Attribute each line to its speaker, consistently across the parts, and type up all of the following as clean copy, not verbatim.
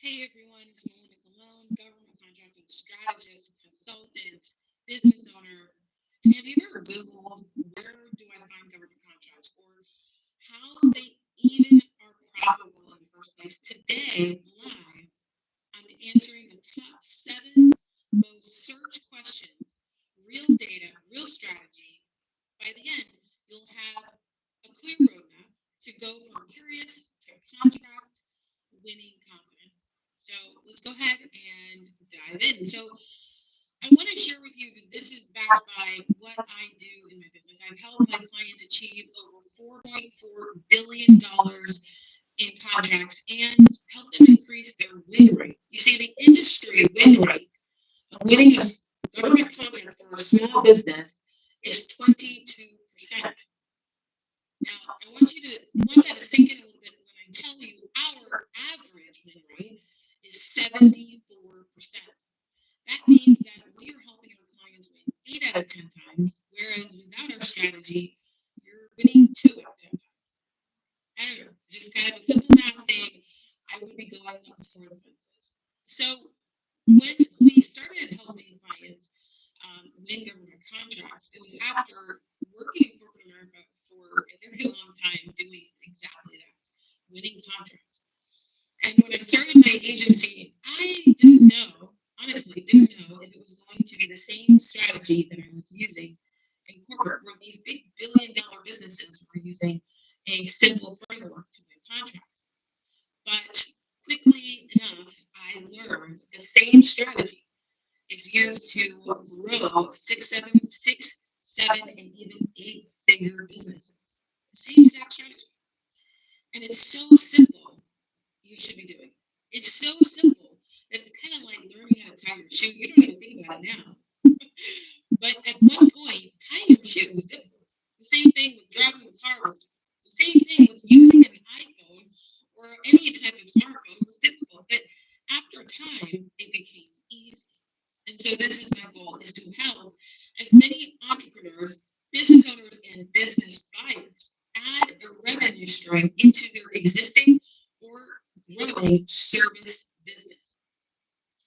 Speaker 1: Hey everyone, it's Melinda Colón, government contracting strategist, consultant, business owner. And have you ever Googled where do I find government contracts or how they even are profitable in the first place? Today, live, I'm answering the top 7 most searched questions, real data, real strategy. By the end, you'll have a clear roadmap to go from curious to contract winning confidence. So let's go ahead and dive in. So I want to share with you that this is backed by what I do in my business. I've helped my clients achieve over $4.4 billion in contracts and help them increase their win rate. You see, the industry win rate of winning a government contract for a small business is 22%. Now, I want that to sink in a little bit when I tell you our average win rate is 74%. That means that we are helping our clients win 8 out of 10 times, whereas without our strategy, you're winning 2 out of 10 times. I don't know, just kind of a simple math thing. I would be going up before the fences. So when we started helping clients win government contracts, it was after working in corporate America for a very long time doing exactly that, winning contracts. And when I started my agency, I didn't know, honestly, didn't know if it was going to be the same strategy that I was using in corporate, where these big $1 billion businesses were using a simple framework to win contracts. But quickly enough, I learned the same strategy is used to grow six, seven, and even 8-figure businesses. The same exact strategy. And it's so simple, you should be doing. It's so simple that it's kind of like learning how to tie your shoe. You don't even think about it now. But at one point, tying your shoe was difficult. The same thing with driving the car was difficult. The same thing with using an iPhone or any type of smartphone was difficult. But after time, it became easy. And so this is my goal, is to help as many entrepreneurs, business owners, and business buyers add a revenue stream into their existing or growing service business.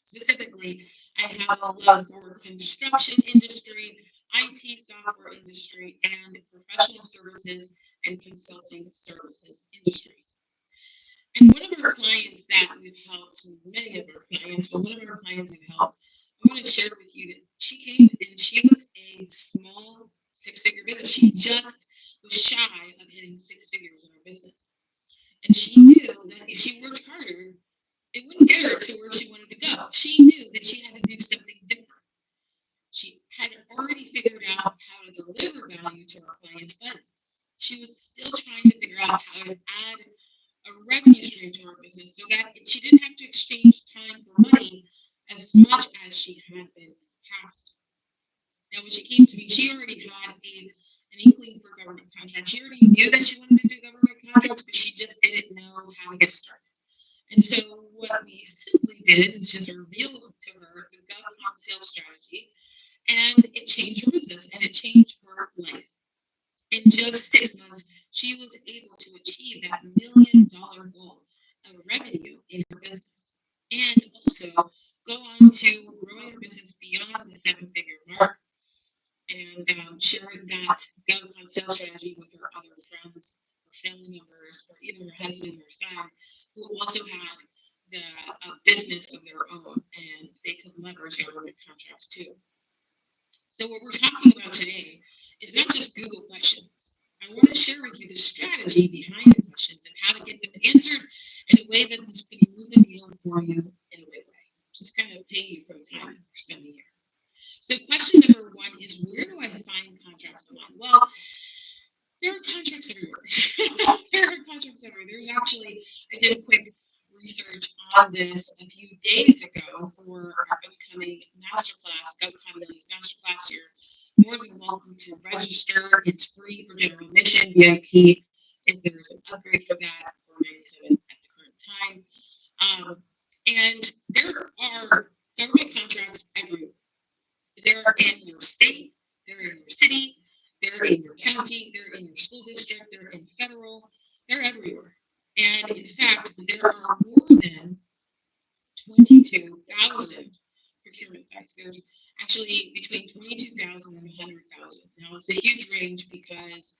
Speaker 1: Specifically, I have a love for construction industry, IT software industry, and professional services and consulting services industries. And one of our clients that we've helped, many of our clients, but one of our clients we've helped, I want to share with you that she came and she was a small 6-figure business. She just was shy of hitting 6 figures in her business. And she knew that if she worked harder, it wouldn't get her to where she wanted to go. She knew that she had to do something different. She had already figured out how to deliver value to her clients, but she was still trying to figure out how to add a revenue stream to her business so that she didn't have to exchange time for money as much as she had been in the past. Now, when she came to me, she already had an inkling for government contracts. She already knew that she wanted to do government contracts, but she just didn't know how to get started. And so what we simply did is just reveal to her the GovCon Sales Strategy, and it changed her business and it changed her life. In just 6 months, she was able to achieve that $1 million goal of revenue in her business, and also go on to growing her business beyond the 7-figure mark and sharing that GovCon Sales Strategy with her other friends or family members or even her husband or son who also had the business of their own and they could leverage government contracts too. So what we're talking about today is not just Google questions. I want to share with you the strategy behind the questions and how to get them answered in a way that is going to move the needle for you in a big way. Just kind of pay you for the time you're spending here. So question number 1 is, where do I find contracts online? Well, there are contracts everywhere. There are contracts everywhere. There's actually, I did a quick research on this a few days ago for our upcoming Masterclass, GovCon Masterclass. You're more than welcome to register. It's free for general admission, VIP. If there's an upgrade for that, $497 at the current time. And there are government contracts everywhere. They're in your state, they're in your city, they're in your county, they're in your school district, they're in federal, they're everywhere. And in fact, there are more than 22,000 procurement sites. There's actually between 22,000 and 100,000. Now, it's a huge range because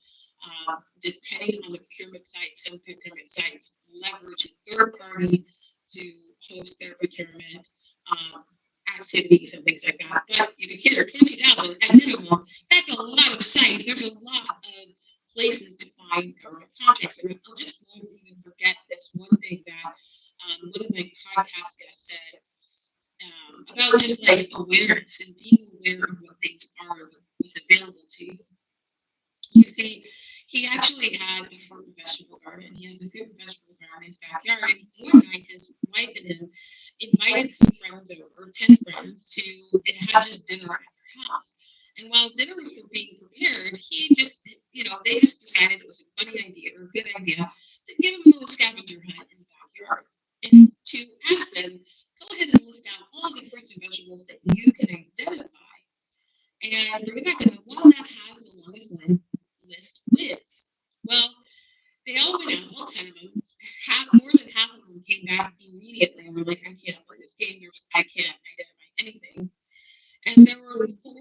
Speaker 1: depending on the procurement site, some procurement sites leverage a third party to host their procurement activities and things like that. But you can hear 20,000 at minimum. That's a lot of sites. There's a lot of places to find government contracts. And I'll just won't even forget this one thing that one of my podcast guests said about just like awareness and being aware of what things are, what's available to you. You see, he actually had a fruit and vegetable garden. He has a fruit and vegetable garden in his backyard. And one night, his wife and him invited some friends over, 10 friends, to have just dinner at their house. And while dinner was being prepared, he just, they just decided it was a funny idea or a good idea to give him a little scavenger hunt in the backyard and to ask them, go ahead and list out all the fruits and vegetables that you can identify and bring it back. And the one that has the longest list wins. Well, they all went out, all 10 of them. More than half of them came back immediately and were like, I can't play this game. I can't identify anything. And there were 4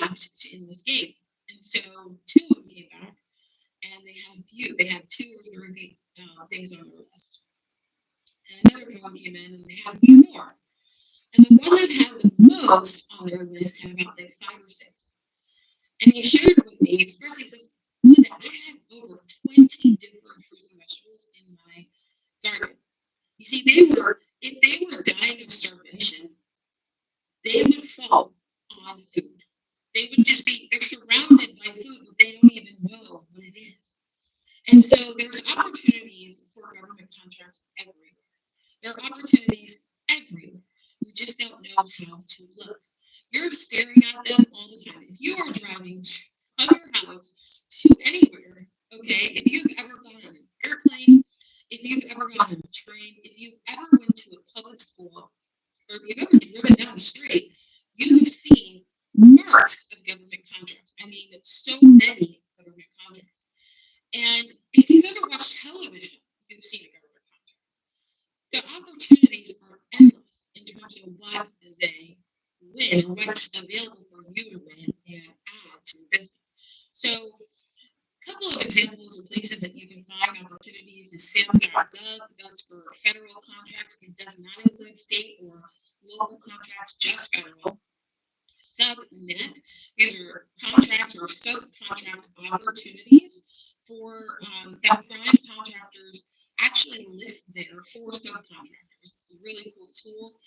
Speaker 1: left in this game. And so 2 of them came back and they had a few. They had 2 or 3 things on their list. And another one came in and they had a few more. And the one that had the most on their list had about like 5 or 6. And he shared with me, expressly, he says, Melinda, I have over 20 different fruits and vegetables in my garden. You see, if they were dying of starvation, they would fall on food. They would just they're surrounded by food, but they don't even know what it is. And so there's opportunities for government contracts everywhere. There are opportunities everywhere. You just don't know how to look. You're staring at them all the time. If you are driving from your house to anywhere, okay, if you've ever gone on an airplane, if you've ever gone on a train, if you've ever went to a public school, or if you've ever driven down the street, you have seen marks of government contracts. I mean, it's so many government contracts. And if you've ever watched television, you've seen a government contract. The opportunities are endless in terms of what they win, what's available for you to win and add to your business. So, a couple of examples of places that you can find opportunities is SAM.gov. That's for federal contracts. It does not include state or local contracts, just federal. Subnet, these are contract or subcontract opportunities for that prime contractors actually list there for subcontractors. It's a really cool tool,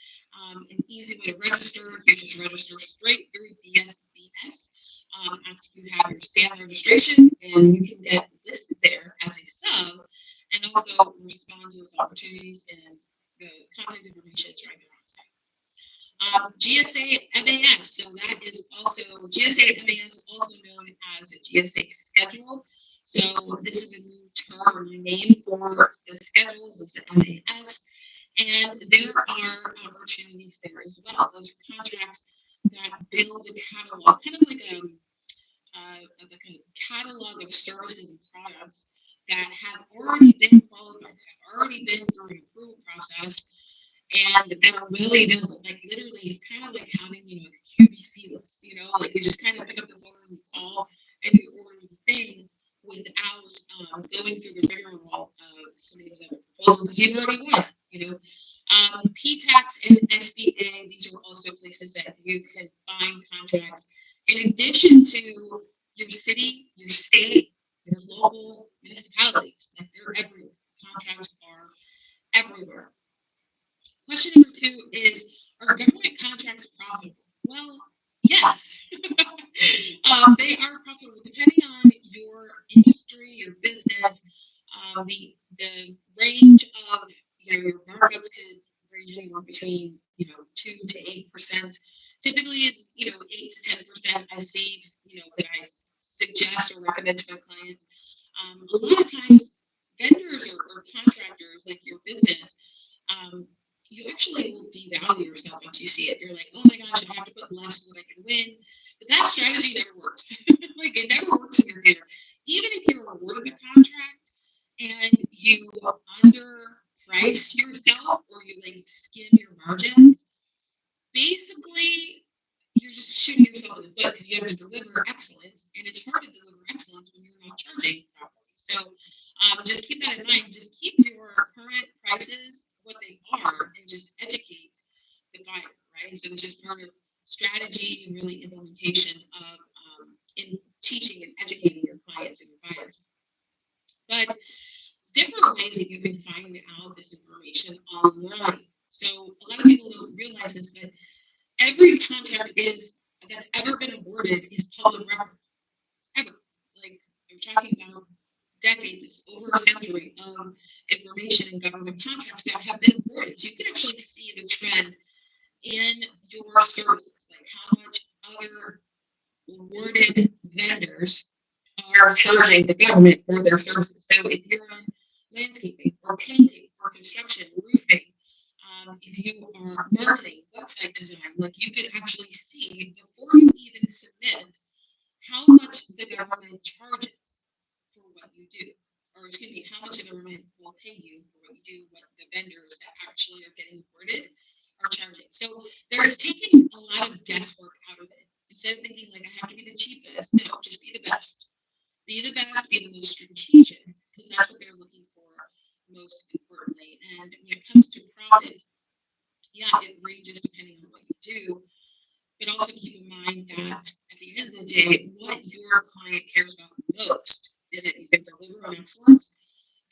Speaker 1: an easy way to register. You just register straight through DSBS after you have your SAM registration, and you can get listed there as a sub and also respond to those opportunities, and the contact information is right there on the site. GSA MAS, so that is also GSA MAS, also known as a GSA schedule. So this is a new term or new name for the schedules, is the MAS, and there are opportunities there as well. Those are contracts that build a catalog, kind of like a catalog of services and products that have already been qualified, that have already been through an approval process, and that are really available. Like literally, it's kind of like having a QVC list. Like you just kind of pick up the phone and you call and you order the thing without going through the rigmarole of submitting another proposal because you've already won. PTAX and SBA, these are also places that you can find contracts in addition to your city, your state, your local municipalities. Like they're everywhere. Contracts are everywhere. Question number 2 is, are government contracts profitable? Well, yes. They are profitable depending on your industry, your business. The range of your markups could range anywhere between 2 to 8%. Typically, it's 8 to 10%. I see that I suggest or recommend to my clients. A lot of times, vendors or contractors like your business. You actually will devalue yourself once you see it. You're like, oh my gosh, I have to put less so that I can win. But that strategy never works. Like it never works in your favor. Even if you're awarded the contract and you underprice yourself or you like skim your margins, basically you're just shooting yourself in the foot because you have to deliver excellence, and it's hard to deliver excellence when you're not charging properly. So just keep that in mind. Just keep your current prices what they are, and just educate the buyer, right? So it's just part of strategy and really implementation of in teaching and educating your clients and your buyers. But different ways that you can find out this information online. So a lot of people don't realize this, but every contract that's ever been awarded is public record. Ever. Like I'm talking about decades, it's over a century of information in government contracts that have been awarded. So you can actually see the trend in your services, like how much other awarded vendors are charging the government for their services. So if you're in landscaping or painting or construction, roofing, if you are marketing, website design, like you could actually see before you even submit how much the government charges for what you do. Or excuse me, how much the government will pay you for what you do, what the vendors that actually are getting awarded are charging. So there's taking a lot of guesswork out of it. Instead of thinking like I have to be the cheapest, no, just be the best. Be the best, be the most strategic, because that's what they're looking for most importantly. And when it comes to profit, yeah, it ranges depending on what you do, but also keep in mind that at the end of the day, what your client cares about most is that you can deliver on excellence.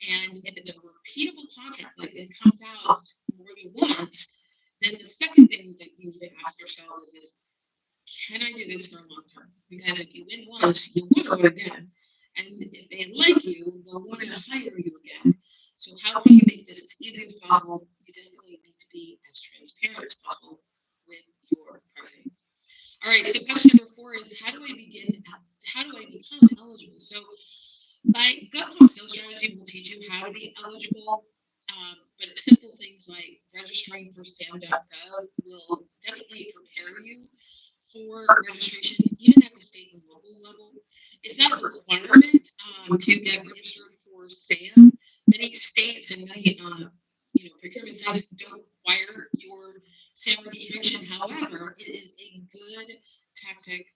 Speaker 1: And if it's a repeatable contract, like it comes out more than once, then the second thing that you need to ask yourself is can I do this for a long term? Because if you win once, you want to win again. And if they like you, they'll want to hire you again. So how can you make this as easy as possible? You definitely need to be as transparent as possible with your pricing. All right, so question number 4 is how do I become eligible? So my GovCon Sales Strategy will teach you how to be eligible, but simple things like registering for SAM.gov will definitely prepare you for registration, even at the state and local level. It's not a requirement to get registered for SAM. Many states and many procurement sites don't require your SAM registration. However, it is a good tactic,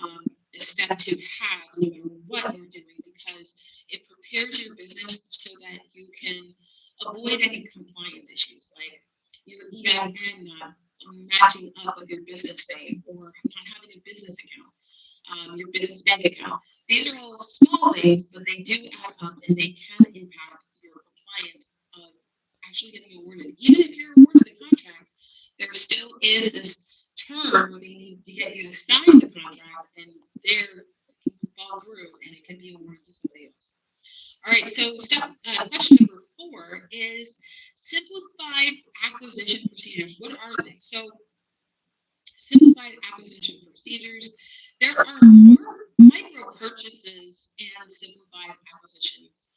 Speaker 1: a step to have no matter what you're doing because it prepares your business so that you can avoid any compliance issues like your EIN not matching up with your business name or not having a business account, your business bank account. These are all small things, but they do add up and they can impact your compliance of actually getting awarded. Even if you're awarded the contract, there still is this term where they need to get you to sign the contract, and there you can fall through and it can be awarded to somebody else. All right, so question number 4 is simplified acquisition procedures. What are they? So simplified acquisition procedures. There are more micro purchases and simplified acquisitions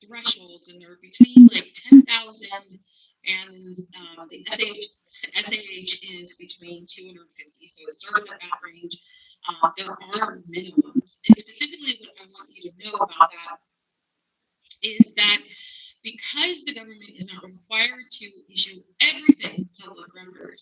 Speaker 1: thresholds, and they're between like 10,000 and the SAH is between 250. So it starts at that range. There are minimums, and specifically what I want you to know about that is that because the government is not required to issue everything public record,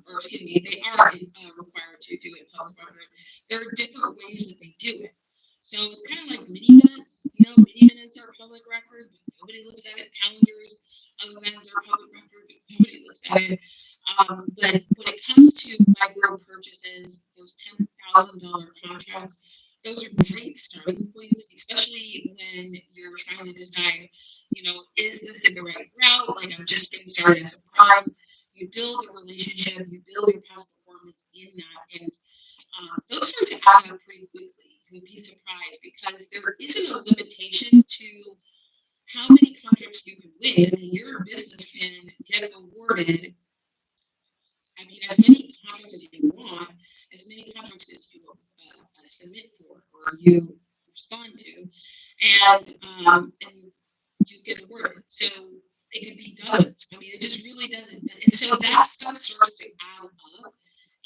Speaker 1: or excuse me, they are required to do it public record, there are different ways that they do it. So it's kind of like mini minutes. Mini minutes are public record, but nobody looks at it. Calendars of events are public record, but nobody looks at it. But when it comes to micro purchases, those $10,000 contracts, those are great starting points, especially when you're trying to decide, is this the right route? Like I'm just getting started as a prime. You build a relationship, you build your past performance in that, and those start to add up pretty quickly. You would be surprised because there isn't a limitation to how many contracts you can win. I mean, your business can get awarded. I mean, as many contracts as you want, as many contracts as you submit for or you respond to, and you get awarded. So it could be dozens. I mean, it just really doesn't. And so that stuff starts to add up,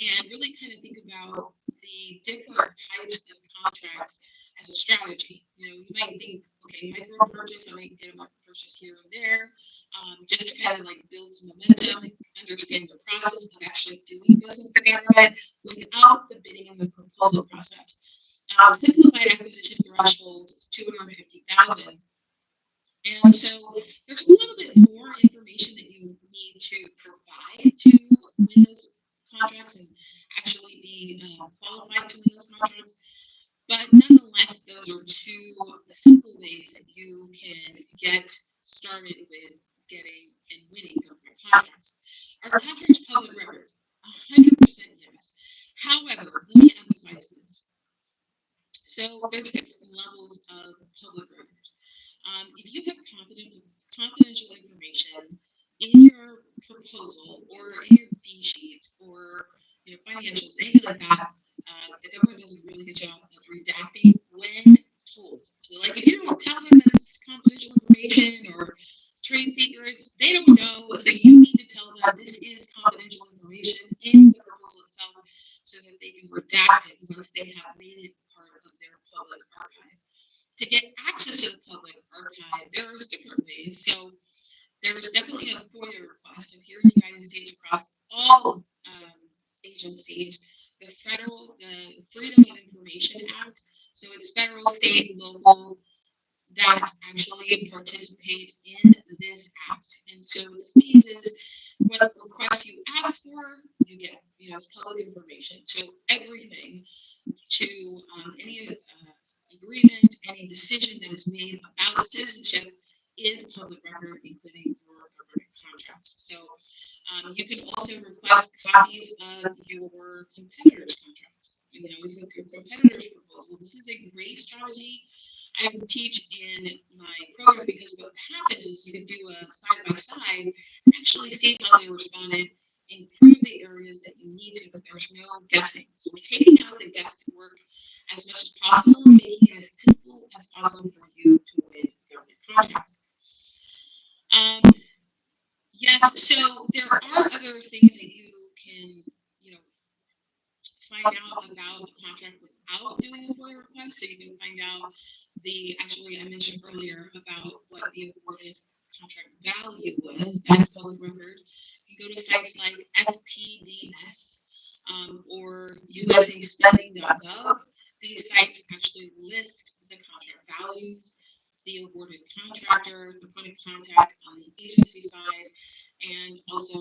Speaker 1: and really kind of think about the different types of contracts as a strategy. You might think, okay, micro purchase, I might get a micro resources here and there, just to kind of like build some momentum, understand the process of actually doing business with the government without the bidding and the proposal process. Simplified acquisition threshold is 250,000. And so there's a little bit more information that you need to provide to win those contracts and actually be qualified to win those contracts. But nonetheless, those are two simple ways that you can get started with getting and winning government contracts. Are contracts public record? 100% yes. However, let me emphasize this. So there's different levels of public record. If you have confidential information in your proposal or in your fee sheet or financials, anything like that, the government does a really good job of redacting when told. So, like, if you don't tell them that it's confidential information or trade secrets, they don't know. So you need to tell them this is confidential information in the proposal itself, so that they can redact it once they have made it part of their public archive. To get access to the public archive, there's different ways. So there's definitely a FOIA request. So here in the United States, across all agencies, the Freedom of Information Act, so it's federal, state, local, that actually participate in this act. And so what this means is what request you ask for, you get. It's public information. So everything to any agreement, any decision that is made about citizenship is public record, including your government contracts. So you can also request copies of your competitors' contracts. Your competitors' proposal. This is a great strategy I teach in my programs, because what happens is you can do a side by side and actually see how they responded, improve the areas that you need to, but there's no guessing. So we're taking out the guesswork as much as possible, making it as simple as possible for you to win government contracts. Yes, so there are other things that you can, find out about a contract without doing a FOIA request. So you can find out I mentioned earlier about what the awarded contract value was. That's public record. You can go to sites like FPDS or USAspending.gov. These sites actually list the contract values, the awarded contractor, the point of contact on the agency side, and also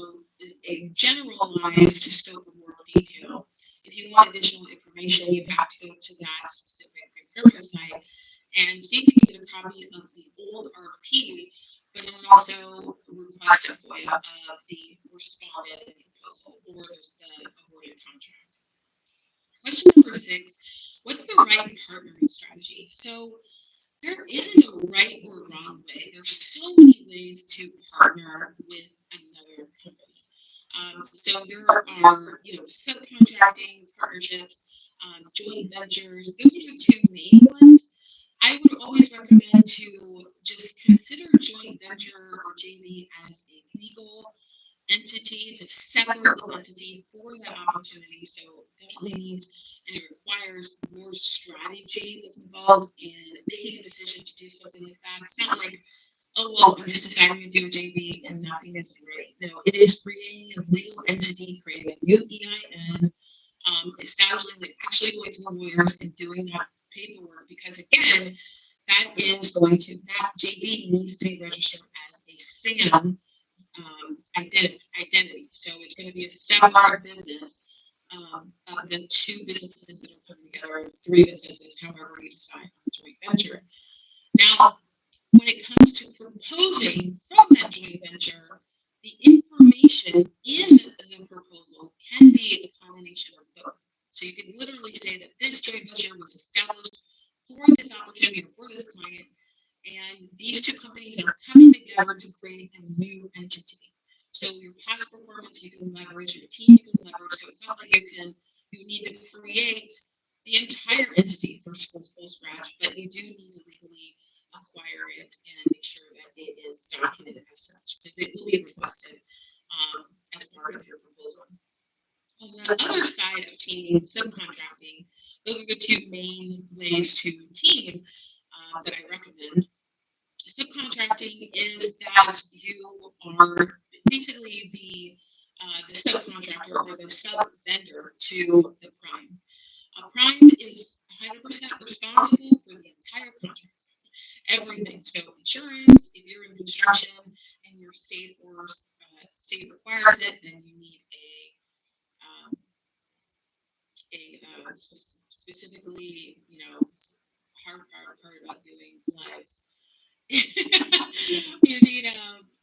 Speaker 1: a generalized scope of work detail. If you want additional information, you have to go to that specific procurement site and see if you can get a copy of the old RFP, but then also request a FOIA of the responded proposal or the awarded contract. Question number 6, what's the right partnering strategy? So there isn't a right or wrong way. There's so many ways to partner with another company. So there are, subcontracting partnerships, joint ventures. Those are the two main ones. I would always recommend to just consider joint venture or JV as a legal entity. It's a separate legal entity for that opportunity. So definitely needs and it requires more strategy that's involved in making a decision to do something like that. It's not like, oh, well, I'm just deciding to do a JV and nothing is great. No, it is creating a legal entity, creating a new EIN, establishing, actually going to the lawyers and doing that paperwork, because again, that JV needs to be registered as a SAM identity. So it's going to be a separate business of the two businesses that are coming together, or 3 businesses, however you decide on a joint venture. Now, when it comes to proposing from that joint venture, the information in the proposal can be a combination of both. So you can literally say that this joint venture was established for this opportunity or for this client, and these 2 companies are coming together to create a new entity. So your past performance you can leverage, your team you can leverage. So it's not like you need to create the entire entity from full scratch, but you do need to legally acquire it and make sure that it is documented as such, because it will be requested as part of your proposal. On the other side of teaming and subcontracting, those are the 2 main ways to team that I recommend. Subcontracting is that you are basically the subcontractor or the sub vendor to the prime. A prime is 100% responsible for the entire contract, everything. So insurance, if you're in construction and your state or state requires it, then you need um, specifically, hard part about doing lives.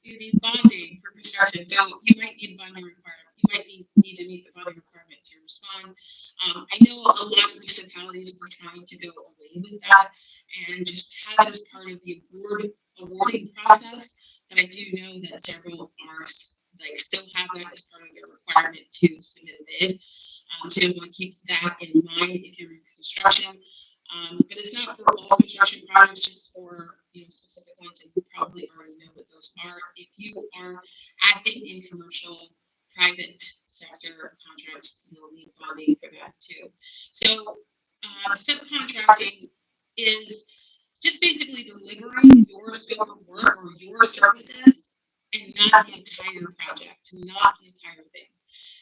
Speaker 1: You need bonding for construction, so you might need bonding requirement. You might need to meet the bonding requirement to respond. I know a lot of municipalities are trying to go away with that and just have it as part of the awarding process. But I do know that several are still have that as part of their requirement to submit a bid. So you want to keep that in mind if you're in construction. But it's not for all construction projects, just for specific ones, and you probably already know what those are. If you are acting in commercial, private sector contracts, you'll need bonding for that too. So subcontracting is just basically delivering your scope of work or your services, and not the entire project, not the entire thing.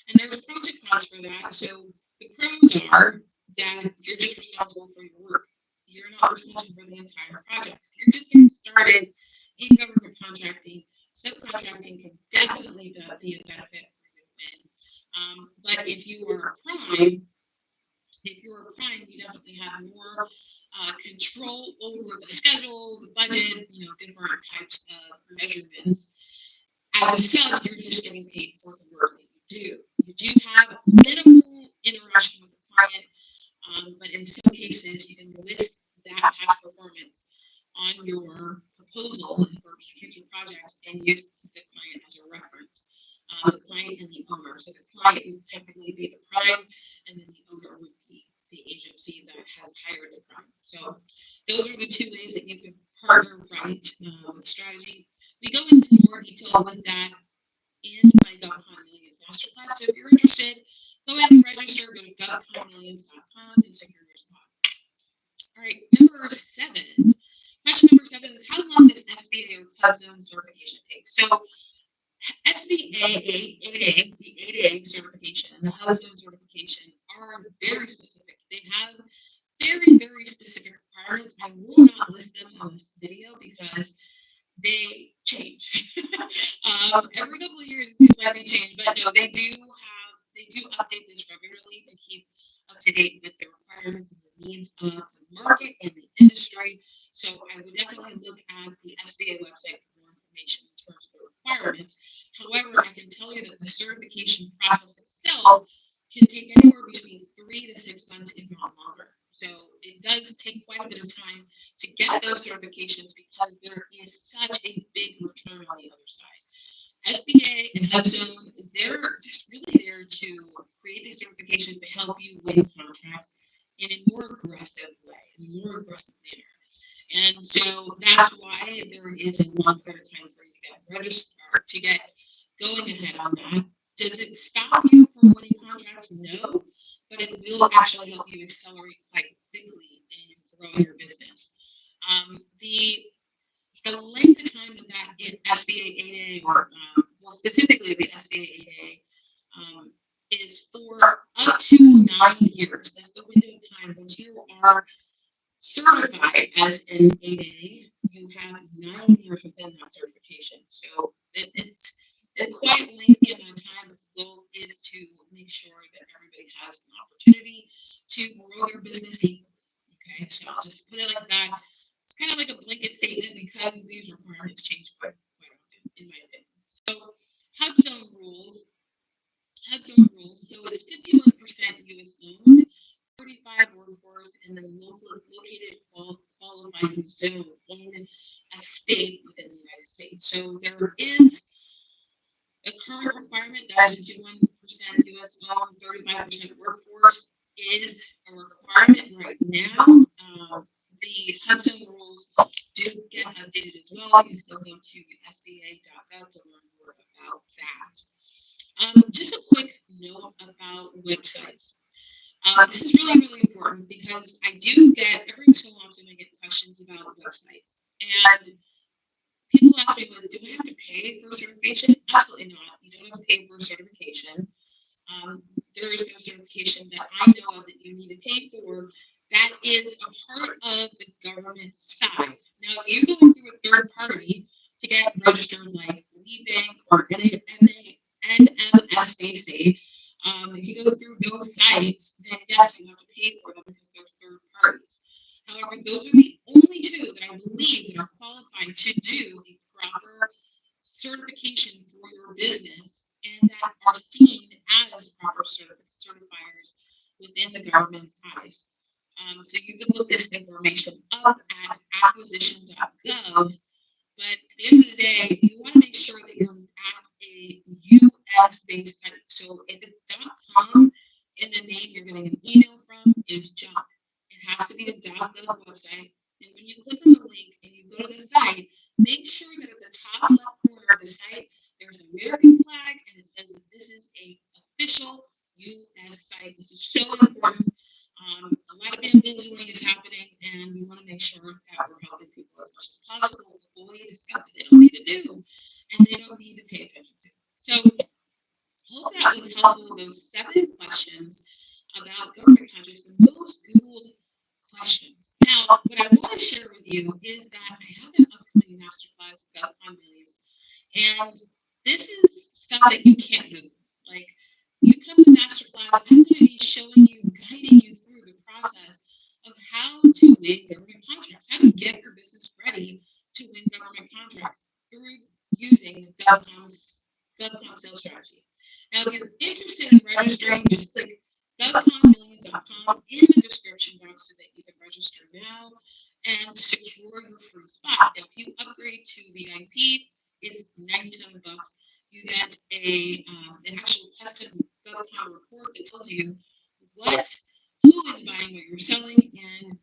Speaker 1: And there's pros and cons for that. So the pros are that you're just responsible for your work. You're not responsible for the entire project. If you're just getting started in government contracting, subcontracting can definitely be a benefit for you to win. But if you're a prime, you definitely have more control over the schedule, the budget, different types of measurements. As a sub, you're just getting paid for the work that you do. You do have minimal interaction with the client, but in some cases, you can list that past performance on your proposal for future projects and use the client as a reference. The client and the owner. So the client would typically be the prime, and then the owner would be the agency that has hired the prime. So those are the two ways that you can partner right with strategy. We go into more detail with that in my GovCon Millions Masterclass. So if you're interested, go ahead and register. Go to govconmillions.com and secure your spot. All right, number 7. Question number 7 is, how long does SBA or HUD zone certification take? So SBA 8A, the 8A certification, and the HUD zone certification are very specific. They have very, very specific requirements. I will not list them on this video because they change. Every couple of years, it seems like they change, but no, they do update this regularly to keep up to date with the requirements and the needs of the market and the industry. So I would definitely look at the SBA website for more information in terms of the requirements. However, I can tell you that the certification process itself can take anywhere between 3 to 6 months, if not longer. So it does take quite a bit of time to get those certifications because there is such a big return on the other side. SBA and HUD zone, they're just really there to create these certifications to help you win contracts in a more aggressive way, in a more aggressive manner. And so that's why there is a long period of time for you to get registered, to get going ahead on that. Does it stop you from winning contracts? No, but it will actually help you accelerate quite quickly in growing your business. The length of time that SBA 8A, or specifically the SBA 8A, is for up to 9 years. That's the window of time. Once you are certified as an 8A, you have 9 years within that certification. So it's quite a lengthy amount of time, but the goal is to make sure that everybody has an opportunity to grow their business equally. Okay, so I'll just put it like that. It's kind of like a blanket statement because these requirements change quite often, in my opinion. So HUD zone rules. So it's 51% U.S. owned, 35 workforce, and then located qualified zone in a state within the United States. So there is a current requirement that 51% U.S. owned, 35% workforce is a requirement right now. The HUD zone rules do get updated as well. You still go to sba.gov to learn more about that. Just a quick note about websites. This is really, really important because I do get, every so often I get questions about websites. And People ask me, well, do I have to pay for certification? Absolutely not. You don't have to pay for a certification. There is no certification that I know of that you need to pay for. That is a part of the government side. Now, if you're going through a third party to get registered like WeBank or NMSDC, if you go through those sites, then yes, you have to pay for them because they're third parties. However, those are the only two that I believe that are qualified to do a proper certification for your business and that are seen as proper certifiers within the government's eyes. So you can look this information up at acquisition.gov, but at the end of the day, you want to make sure that you're at a US-based site. So if it's .com in the name you're getting an email from is junk. It has to be a .gov website. And when you click on the link and you go to the site, make sure that at the top left corner of the site, there's an American flag and it says that this is a official U.S. site. This is so important. A lot of bamboozling is happening, and we want to make sure that we're helping people as much as possible avoid stuff that they don't need to do and they don't need to pay attention to. So, hope that was helpful. Those 7 questions about government contracts, the most Googled questions. Now, what I want to share with you is that I have an upcoming masterclass, GovCon Millions, and this is stuff that you can't Google. Like, you come to masterclass, I'm going to be showing you, guiding you through the process of how to win government contracts, how to get your business ready to win government contracts through using GovCon Sales Strategy. Now, if you're interested in registering, just click govconmillions.com in the description box so that you can register now and secure your free spot. Now, if you upgrade to VIP, it's $97. You get an actual custom GovCon report that tells you who is buying what you're selling and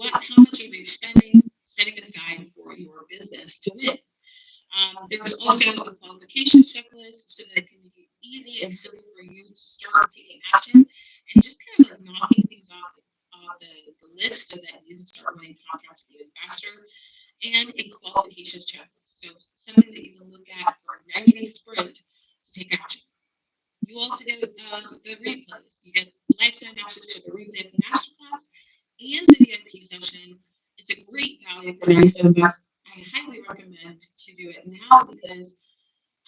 Speaker 1: how much are they spending, setting aside for your business to win. There's also a qualification checklist so that it can make it easy and simple for you to start taking action and just kind of like knocking things off the list so that you can start winning contracts even faster. And a qualifications checklist. So something that you can look at for a 90-day sprint to take action. You also get the replays. You get lifetime access to the replay of the masterclass and the VIP session. It's a great value for $97. I highly recommend to do it now because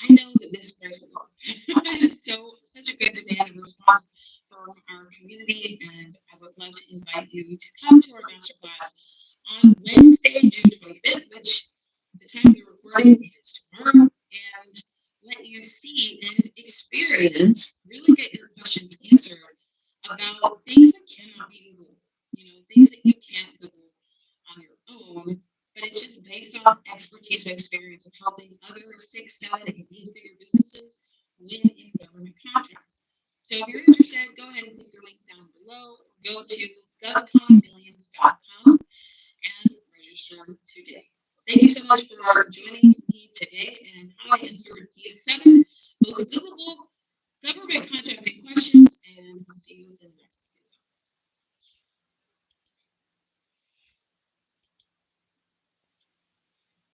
Speaker 1: I know that this price will go up. It's such a good demand and response from our community, and I would love to invite you to come to our masterclass on Wednesday, June 25th, which at the time we're recording, it is tomorrow, and let you see and experience, really get your questions answered about things that cannot be Googled, things that you can't Google on your own, but it's just based off expertise and experience of helping other 6, 7, and 8-figure businesses win in government contracts. So if you're interested, go ahead and click the link down below. Go to govconmillions.com and register today. Thank you so much for joining me today and how I answered these 7 most Googleable government contracting questions, and I'll see you in the next one.